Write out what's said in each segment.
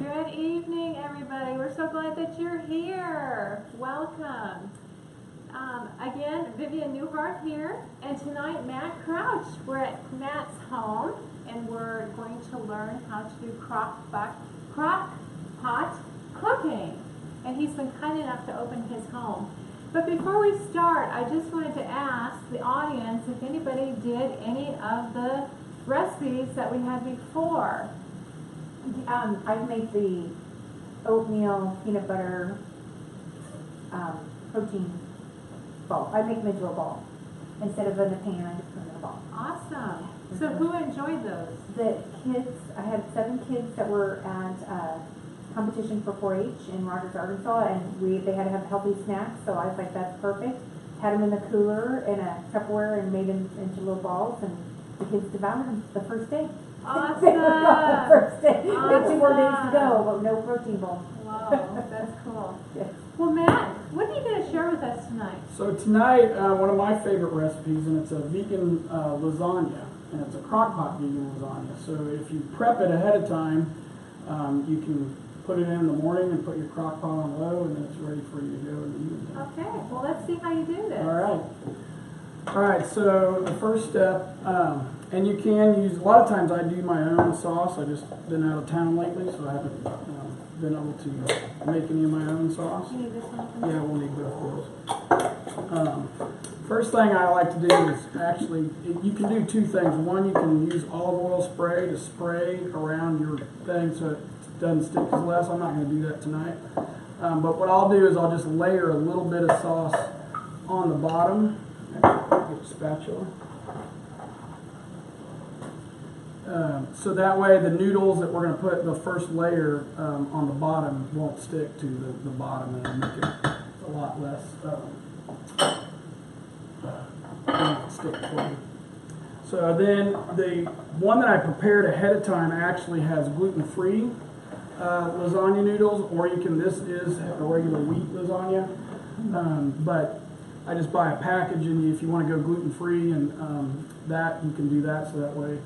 Good evening, everybody. We're so glad that you're here. Welcome. Again, Vivian Newhart here, and tonight Matt Crouch. We're at Matt's home, and we're going to learn how to do crock-pot cooking. And he's been kind enough to open his home. But before we start, I just wanted to ask the audience if anybody did any of the recipes that we had before. I've made the oatmeal peanut butter protein ball. I make them into a ball. Instead of in a pan, I just put them in a ball. Awesome. So who enjoyed those? The kids, I had 7 kids that were at competition for 4-H in Rogers, Arkansas, and they had to have healthy snacks, so I was like, that's perfect. Had them in the cooler in a Tupperware and made them into little balls, and the kids devoured them the first day. Awesome. They were gone the first day. Awesome. We had 2 more days to go, but no protein bowl. Wow, that's cool. Yes. Well, Matt, what are you going to share with us tonight? So tonight, one of my favorite recipes, and it's a vegan lasagna, and it's a crock-pot vegan lasagna. So if you prep it ahead of time, you can put it in the morning and put your crock pot on low, and then it's ready for you to go in the evening. Okay, well, let's see how you do this. All right, so the first step, and you can use, a lot of times I do my own sauce. I just been out of town lately, so I haven't been able to make any of my own sauce. You need this one? Yeah, we'll need both of those. First thing I like to do is actually, you can do 2 things. One, you can use olive oil spray to spray around your thing so it doesn't stick as less. I'm not going to do that tonight. But what I'll do is I'll just layer a little bit of sauce on the bottom. Actually, get a spatula. So that way the noodles that we're going to put the first layer on the bottom won't stick to the bottom, and it'll make it a lot less stick for you. So then the one that I prepared ahead of time actually has gluten-free lasagna noodles, or you can, this is a regular wheat lasagna, but I just buy a package, and if you want to go gluten-free and that, you can do that, so that way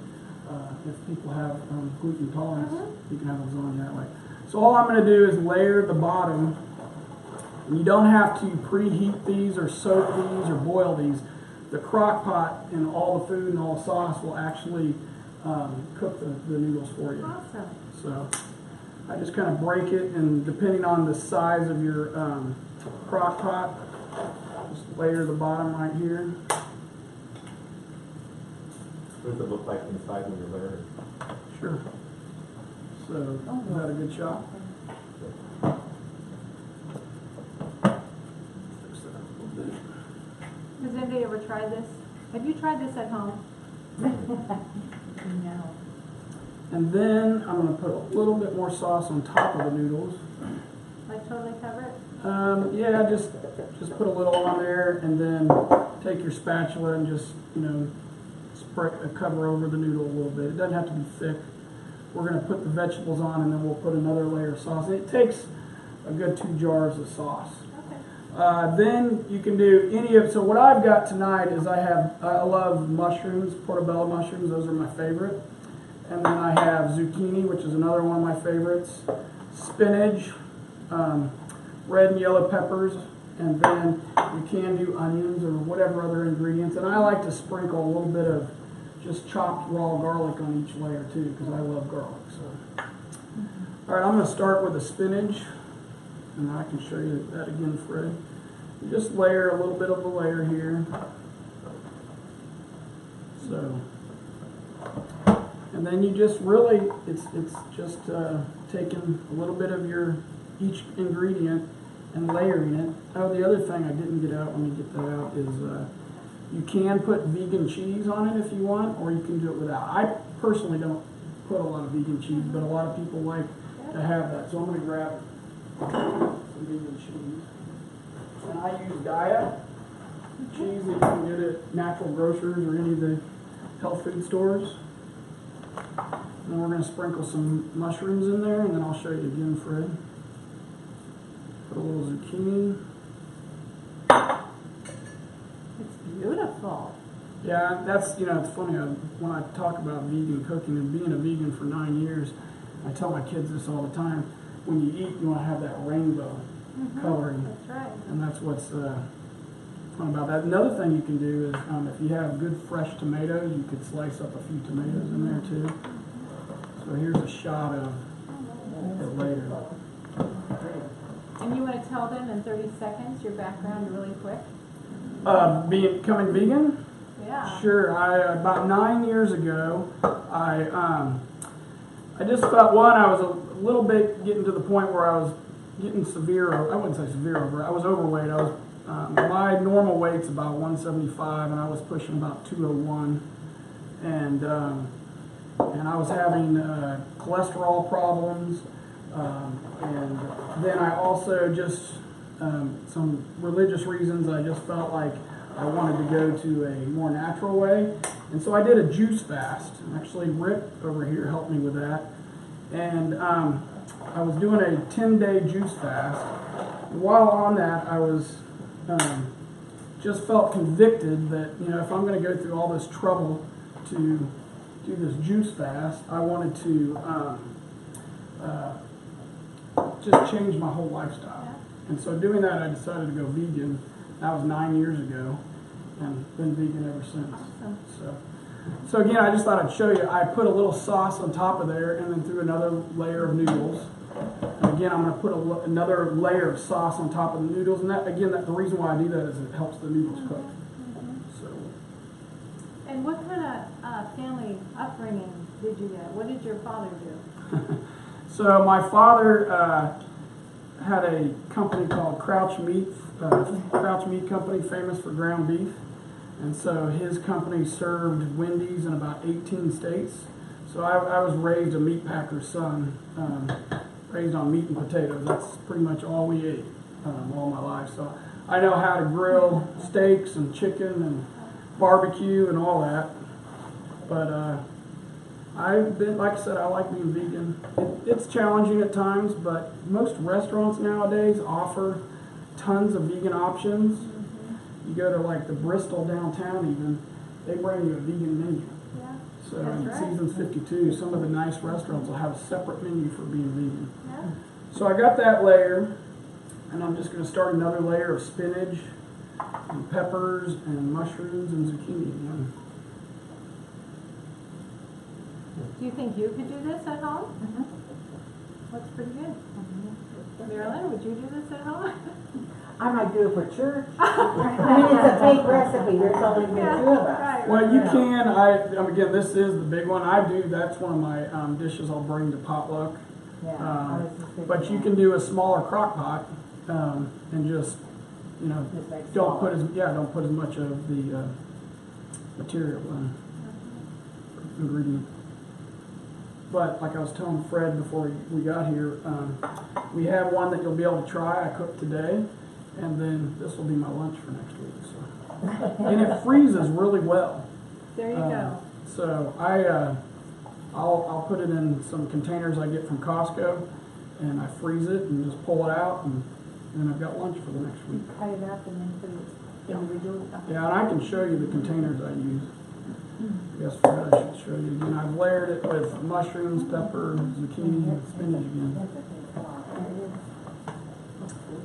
if people have gluten intolerance, you can have lasagna that way. So all I'm going to do is layer the bottom, and you don't have to preheat these or soak these or boil these. The crock pot and all the food and all the sauce will actually cook the noodles for you. Awesome. So I just kind of break it, and depending on the size of your crock pot, just layer the bottom right here. What does it look like inside when you're layering? Sure. So, is that a good shot? Has anybody ever tried this? Have you tried this at home? No. And then I'm going to put a little bit more sauce on top of the noodles. Like totally cover it? Yeah, just put a little on there, and then take your spatula and just, cover over the noodle a little bit. It doesn't have to be thick. We're going to put the vegetables on, and then we'll put another layer of sauce. And it takes a good 2 jars of sauce. Okay. Then you can do any of, so what I've got tonight is I love mushrooms, portobello mushrooms, those are my favorite. And then I have zucchini, which is another one of my favorites, spinach, red and yellow peppers, and then you can do onions or whatever other ingredients. And I like to sprinkle a little bit of just chopped raw garlic on each layer too, because I love garlic. So, all right, I'm going to start with the spinach, and I can show you that again, Fred. You just layer a little bit of the layer here. So, and then you just really, it's just taking a little bit of each ingredient and layering it. Oh, the other thing I didn't get out, let me get that out, is you can put vegan cheese on it if you want, or you can do it without. I personally don't put a lot of vegan cheese, but a lot of people like to have that. So I'm going to grab some vegan cheese. And I use Gaia cheese that you can get at natural grocers or any of the health food stores. And then we're going to sprinkle some mushrooms in there, and then I'll show you again, Fred. Put a little zucchini. It's beautiful. Yeah, that's, it's funny, when I talk about vegan cooking and being a vegan for 9 years, I tell my kids this all the time. When you eat, you want to have that rainbow coloring, That's right. and that's what's fun about that. Another thing you can do is if you have good fresh tomatoes, you could slice up a few tomatoes in there too. So here's a shot of it later. And you want to tell them in 30 seconds your background really quick? Becoming vegan? Yeah. Sure. About 9 years ago, I just felt I was a little bit getting to the point where I was getting severe. I wouldn't say severe over. I was overweight. I was my normal weight's about 175, and I was pushing about 201, and I was having cholesterol problems, and then I also just some religious reasons. I just felt like I wanted to go to a more natural way, and so I did a juice fast. Actually, Rick over here helped me with that, and I was doing a 10-day juice fast. While on that, I was just felt convicted that if I'm going to go through all this trouble to do this juice fast, I wanted to just change my whole lifestyle. And so doing that, I decided to go vegan. That was 9 years ago, and been vegan ever since. Awesome. So again, I just thought I'd show you. I put a little sauce on top of there, and then threw another layer of noodles. And again, I'm going to put another layer of sauce on top of the noodles. And that, again, the reason why I do that is it helps the noodles cook. So. And what kind of family upbringing did you get? What did your father do? So my father had a company called Crouch Meat Company, famous for ground beef. And so his company served Wendy's in about 18 states. So I was raised a meat packer's son, raised on meat and potatoes. That's pretty much all we ate all my life. So I know how to grill steaks and chicken and barbecue and all that. But I've been, like I said, I like being vegan. It's challenging at times, but most restaurants nowadays offer tons of vegan options. You go to like the Bristol downtown even, they bring you a vegan menu. Yeah. So That's in right. Seasons 52, some of the nice restaurants will have a separate menu for being vegan. Yeah. So I got that layer, and I'm just going to start another layer of spinach and peppers and mushrooms and zucchini again. Do you think you could do this at home? Looks pretty good. Marilyn, would you do this at home? I might do it for church. I mean, it's a big recipe, there's only been two of us. Right. Well, you can. Again, this is the big one. I do. That's one of my dishes I'll bring to potluck. Yeah, I was just thinking But you that. can do a smaller crock pot and just Just like don't put smaller. as much of the material ingredient. But like I was telling Fred before we got here, we have one that you'll be able to try. I cooked today, and then this will be my lunch for next week. So, and it freezes really well. There you go. So I'll put it in some containers I get from Costco, and I freeze it and just pull it out, and then I've got lunch for the next week. Cut it up and then put it individually. Yeah, and I can show you the containers I use. I guess Fred, I should show you again. I've layered it with mushrooms, pepper, zucchini, and spinach again.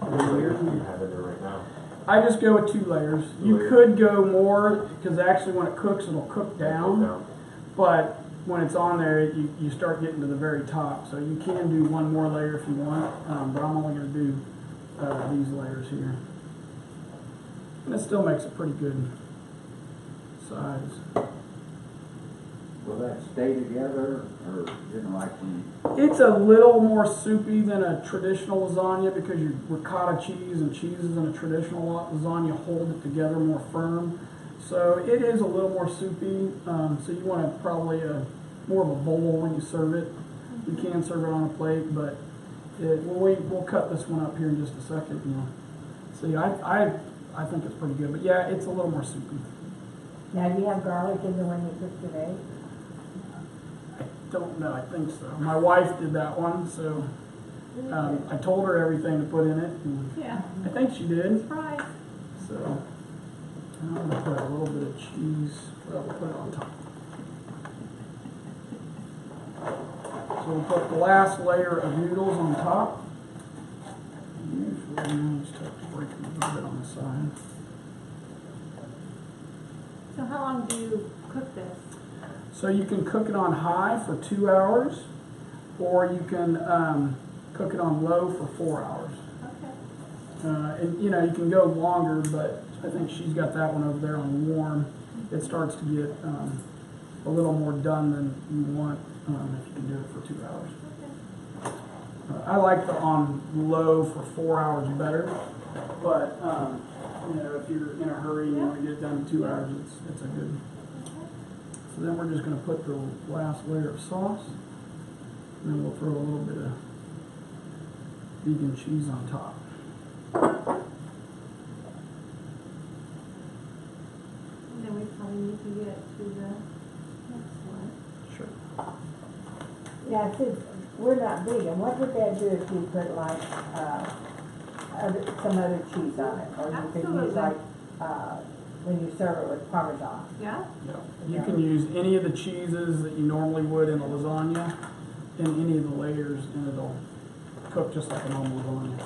How many layers do you have in there right now? I just go with 2 layers. You could go more, because actually when it cooks, it'll cook down. But when it's on there, you start getting to the very top. So you can do 1 more layer if you want, but I'm only going to do these layers here. And it still makes a pretty good size. Will that stay together, or like when It's a little more soupy than a traditional lasagna because your ricotta cheese and cheeses in a traditional lasagna hold it together more firm. So it is a little more soupy. So you want probably more of a bowl when you serve it. You can serve it on a plate, but we'll cut this one up here in just a second. See, I think it's pretty good, but yeah, it's a little more soupy. Now, do you have garlic in the one you cooked today? Don't know, I think so. My wife did that one, so I told her everything to put in it, and Yeah. I think she did. Surprise. So I'm going to put a little bit of cheese, well, we'll put it on top. So So we'll put the last layer of noodles on top. Usually, I just have to break them a little bit on the side. So how long do you cook this? So you can cook it on high for 2 hours, or you can cook it on low for 4 hours. Okay. And you know, you can go longer, but I think she's got that one over there on warm. It starts to get a little more done than you want if you can do it for 2 hours. I like the on low for 4 hours better, but you know, if you're in a hurry and you want to get it done in 2 hours, it's a good. So then we're just going to put the last layer of sauce, and then we'll throw a little bit of vegan cheese on top. And then we probably need to get to the next one. Sure. Yeah, since we're not vegan, what would that do if you put like, some other cheese on it? Or you could Absolutely. use like, when you serve it with Parmesan. Yeah? Yeah. You can use any of the cheeses that you normally would in a lasagna in any of the layers, and it'll cook just like a normal lasagna.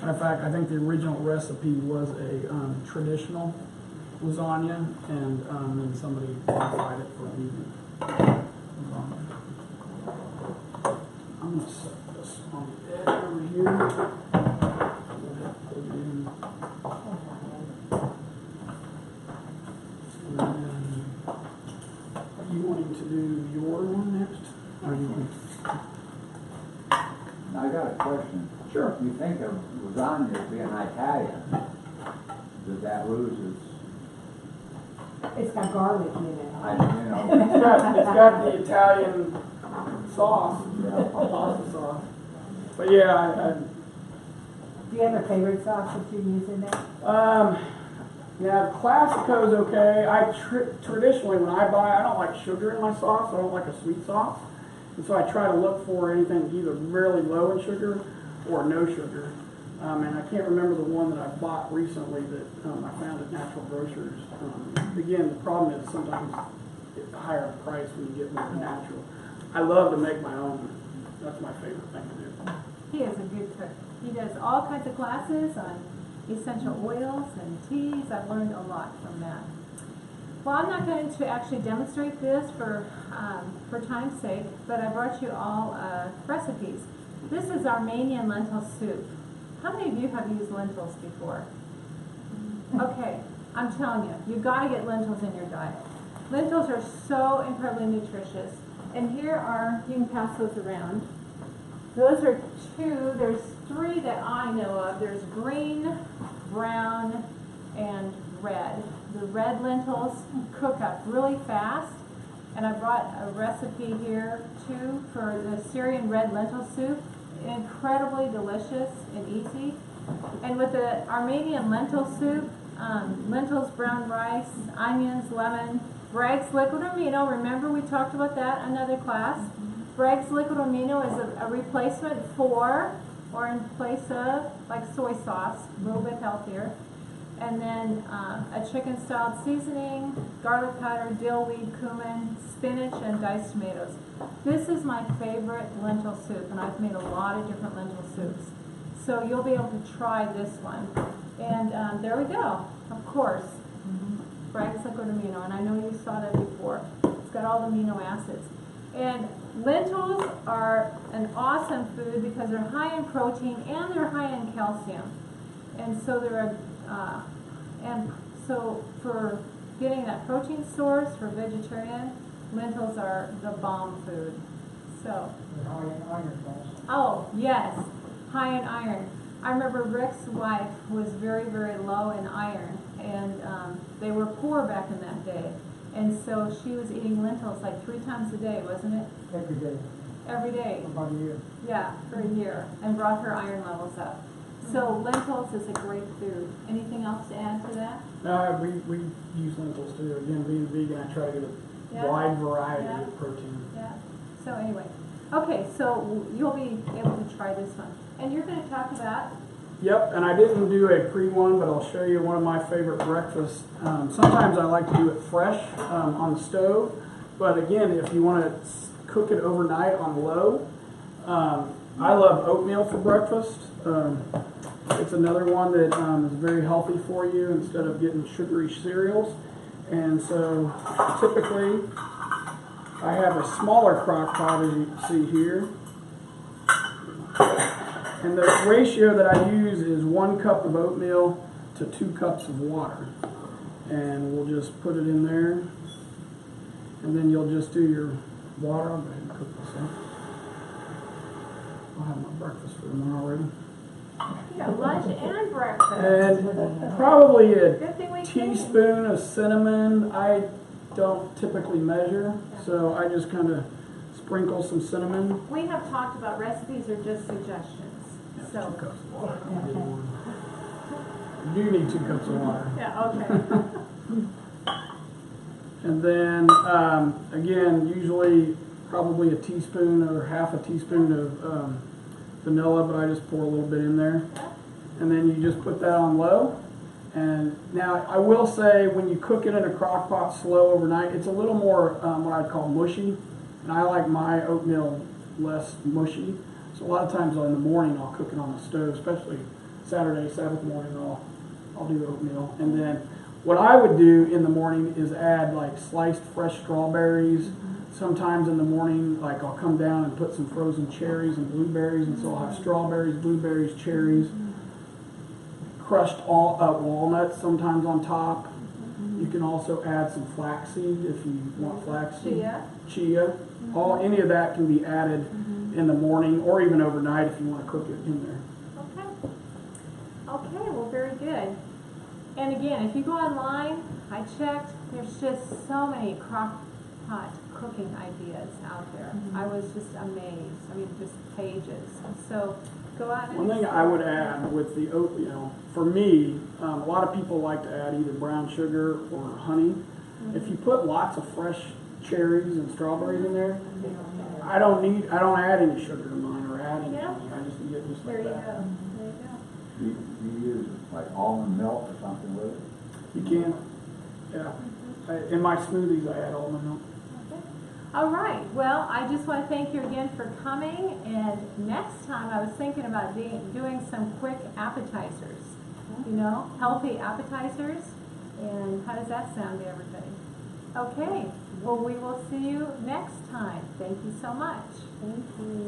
Matter of fact, I think the original recipe was a traditional lasagna, and then somebody modified it for vegan lasagna. I'm going to set this on the edge over here. Go ahead, put it in. And then, are you wanting to do your one next? Or you want? I got a question. Sure. You think of lasagna as being Italian, does that lose It's got garlic in it. It's got the Italian sauce, pasta sauce. But yeah, Do you have a favorite sauce that you use in there? yeah, Classico's okay. Traditionally when I buy, I don't like sugar in my sauce. I don't like a sweet sauce, and so I try to look for anything either really low in sugar or no sugar. And I can't remember the one that I bought recently that I found at Natural Grocers. Again, the problem is sometimes it's a higher price when you get more natural. I love to make my own. That's my favorite thing to do. He is a good cook. He does all kinds of classes on essential oils and teas. I've learned a lot from that. Well, I'm not going to actually demonstrate this for time's sake, but I brought you all recipes. This is Armenian lentil soup. How many of you have used lentils before? Okay, I'm telling you, you've got to get lentils in your diet. Lentils are so incredibly nutritious. And here are, you can pass those around. Those are two, there's three that I know of. There's green, brown, and red. The red lentils cook up really fast. And I brought a recipe here too for the Syrian red lentil soup. Incredibly delicious and easy. And with the Armenian lentil soup, lentils, brown rice, onions, lemon, Bragg's liquid amino. Remember we talked about that in another class. Bragg's liquid amino is a replacement for, or in place of, like soy sauce, a little bit healthier. And then a chicken style seasoning, garlic powder, dill weed, cumin, spinach, and diced tomatoes. This is my favorite lentil soup, and I've made a lot of different lentil soups. So you'll be able to try this one. And there we go, of course. Bragg's liquid amino, and I know you saw that before. It's got all the amino acids. And lentils are an awesome food because they're high in protein and they're high in calcium. And so they're so for getting that protein source for vegetarian, lentils are the bomb food. So. High in iron also. Oh, yes, high in iron. I remember Rick's wife was very, very low in iron, and they were poor back in that day. And so she was eating lentils like 3 times a day, wasn't it? Every day, Every day. for about a year. Yeah, for a year, and brought her iron levels up. So lentils is a great food. Anything else to add to that? No, we use lentils too. Again, being vegan, I try to get a Yeah. wide variety Yeah. of protein. Yeah. So anyway, okay, so you'll be able to try this one. And you're going to talk about. Yep, and I didn't do a pre-one, but I'll show you one of my favorite breakfasts. Sometimes I like to do it fresh on the stove, but again, if you want to cook it overnight on low. I love oatmeal for breakfast. It's another one that is very healthy for you instead of getting sugary cereals. And so typically I have a smaller crock pot, as you can see here. And the ratio that I use is 1 cup of oatmeal to 2 cups of water. And we'll just put it in there. And then you'll just do your water. I'll go ahead and cook this up. I'll have my breakfast for tomorrow already. You got lunch and breakfast. And probably a Good thing we came. teaspoon of cinnamon. I don't typically measure, so I just kind of sprinkle some cinnamon. We have talked about recipes or just suggestions. Yeah, 2 So, cups of water. You do need 2 cups of water. yeah, okay. And then, again, usually probably a teaspoon or half a teaspoon of vanilla, but I just pour a little bit in there. And then you just put that on low. And now I will say when you cook it in a crock pot slow overnight, it's a little more what I'd call mushy. And I like my oatmeal less mushy. So a lot of times in the morning I'll cook it on the stove, especially Saturday, Sabbath morning, I'll do oatmeal. And then what I would do in the morning is add like sliced fresh strawberries. Sometimes in the morning, like I'll come down and put some frozen cherries and blueberries, and so I'll have strawberries, blueberries, cherries, crushed walnuts sometimes on top. You can also add some flaxseed if you want flaxseed. Chia. Any of that can be added in the morning or even overnight if you want to cook it in there. Okay. Okay, well, very good. And again, if you go online, I checked, there's just so many crock pot cooking ideas out there. I was just amazed. I mean, just pages. So go out and One thing I would add with the oatmeal, for me, a lot of people like to add either brown sugar or honey. If you put lots of fresh cherries and strawberries in there, I don't add any sugar to mine or add any honey. I just eat it just there like you that. go. There you go. Do you use like almond milk or something with it? You can, yeah. In my smoothies, I add almond milk. All right. Well, I just want to thank you again for coming. And next time, I was thinking about doing some quick appetizers. You know, healthy appetizers. And how does that sound to everybody? Okay. Well, we will see you next time. Thank you so much. Thank you.